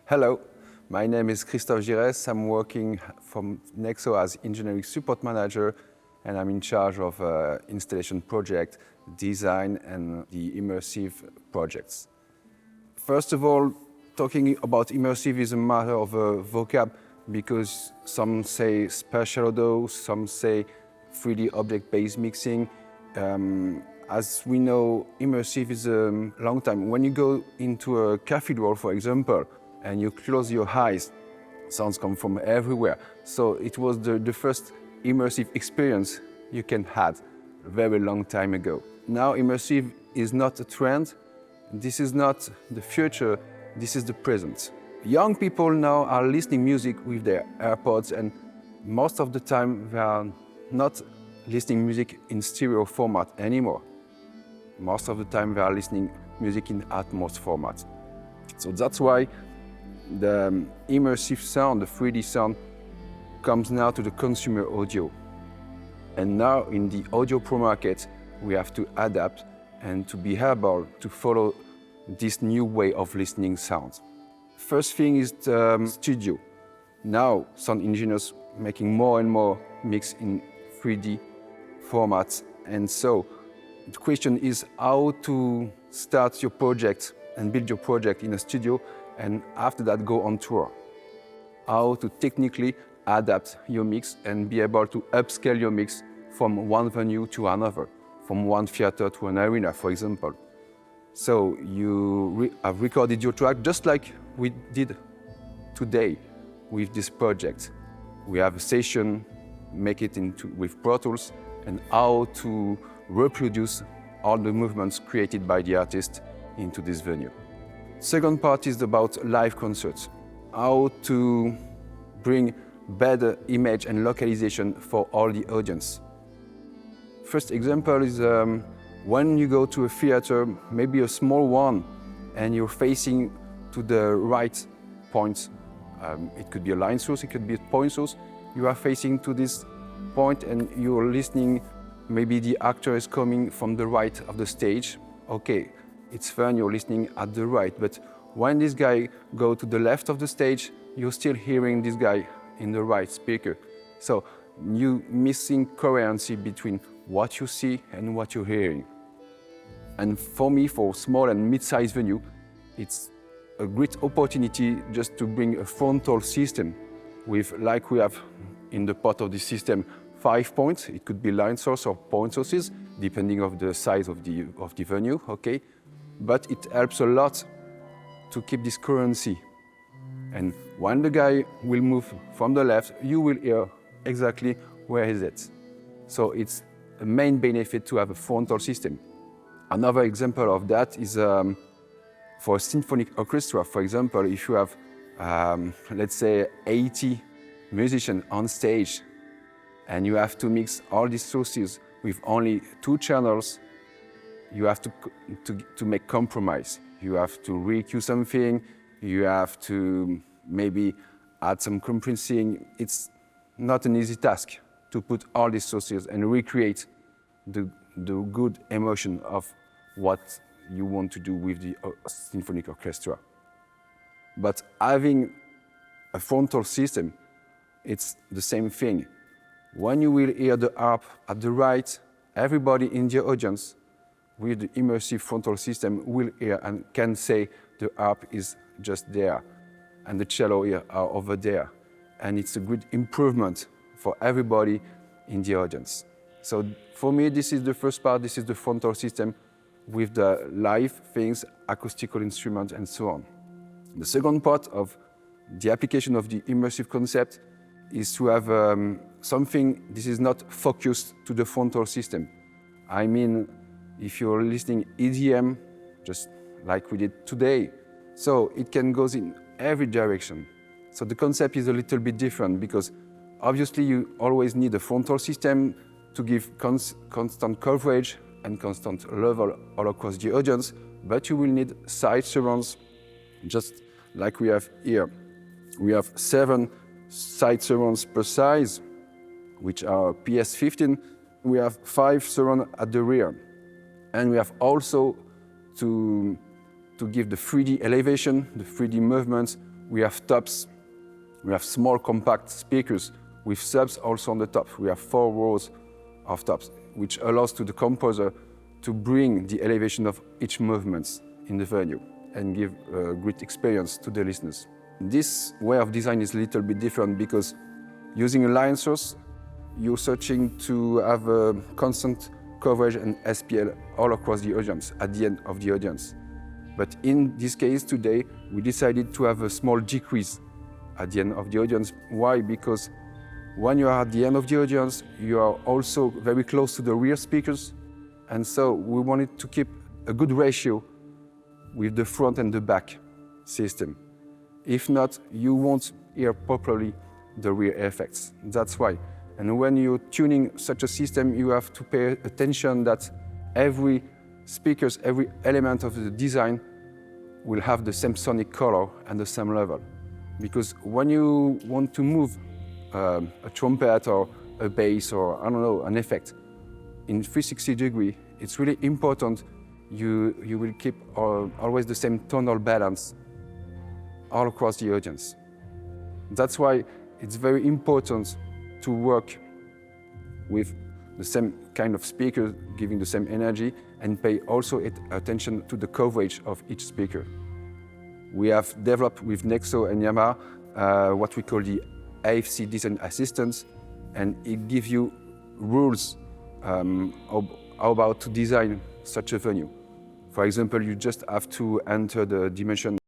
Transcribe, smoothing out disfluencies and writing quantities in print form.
Hello, my name is Christophe Girres. I'm working from Nexo as engineering support manager, and I'm in charge of installation project, design, and the immersive projects. First of all, talking about immersive is a matter of vocab, because some say spatial audio, some say 3D object-based mixing. As we know, immersive is a long time. When you go into a cathedral, for example, and you close your eyes, sounds come from everywhere. So it was the first immersive experience you can have a very long time ago. Now immersive is not a trend. This is not the future, this is the present. Young people now are listening music with their AirPods, and most of the time they are not listening music in stereo format anymore. Most of the time they are listening music in Atmos format. So that's why the immersive sound, the 3D sound, comes now to the consumer audio. And now in the audio pro market, we have to adapt and to be able to follow this new way of listening sounds. First thing is the studio. Now sound engineers making more and more mix in 3D formats. And so the question is how to start your project and build your project in a studio, and after that go on tour. How to technically adapt your mix and be able to upscale your mix from one venue to another, from one theater to an arena, for example. So you have recorded your track just like we did today with this project. We have a session, make it with Pro Tools, and how to reproduce all the movements created by the artist into this venue. Second part is about live concerts. How to bring better image and localization for all the audience. First example is when you go to a theater, maybe a small one, and you're facing to the right point. It could be a line source, it could be a point source. You are facing to this point and you're listening, maybe the actor is coming from the right of the stage. Okay, it's fun, you're listening at the right, but when this guy go to the left of the stage, you're still hearing this guy in the right speaker. So you missing coherency between what you see and what you're hearing. And for me, for small and mid-sized venue, it's a great opportunity just to bring a frontal system with, like we have in the part of the system, 5 points. It could be line source or point sources, depending on the size of the venue, okay? But it helps a lot to keep this coherency. And when the guy will move from the left, you will hear exactly where is it. So it's a main benefit to have a frontal system. Another example of that is for a symphonic orchestra, for example, if you have, let's say, 80 musicians on stage, and you have to mix all these sources with only 2 channels, you have to make compromise. You have to re-EQ something, you have to maybe add some compressing. It's not an easy task to put all these sources and recreate the good emotion of what you want to do with the symphonic orchestra. But having a frontal system, it's the same thing. When you will hear the harp at the right, everybody in the audience with the immersive frontal system will hear and can say the harp is just there and the cello here are over there. And it's a good improvement for everybody in the audience. So for me, this is the first part, this is the frontal system with the live things, acoustical instruments and so on. The second part of the application of the immersive concept is to have something, this is not focused to the frontal system. I mean, if you're listening EDM, just like we did today, so it can go in every direction. So the concept is a little bit different because obviously you always need a frontal system to give constant coverage and constant level all across the audience, but you will need side surrounds, just like we have here. We have 7 side surrounds per size, which are PS15. We have 5 surrounds at the rear. And we have also to give the 3D elevation, the 3D movements We have tops, we have small compact speakers with subs also on the top. We have 4 rows of tops, which allows to the composer to bring the elevation of each movement in the venue and give a great experience to the listeners. This way of design is a little bit different because using a line source, you're searching to have a constant coverage and SPL all across the audience, at the end of the audience. But in this case today, we decided to have a small decrease at the end of the audience. Why? Because when you are at the end of the audience, you are also very close to the rear speakers. And so we wanted to keep a good ratio with the front and the back system. If not, you won't hear properly the rear effects. That's why. And when you're tuning such a system, you have to pay attention that every speakers, every element of the design will have the same sonic color and the same level. Because when you want to move a trumpet or a bass or, I don't know, an effect in 360 degree, it's really important you will keep always the same tonal balance all across the audience. That's why it's very important to work with the same kind of speaker, giving the same energy, and pay also attention to the coverage of each speaker. We have developed with Nexo and Yamaha what we call the AFC Design Assistance, and it gives you rules how about to design such a venue. For example, you just have to enter the dimension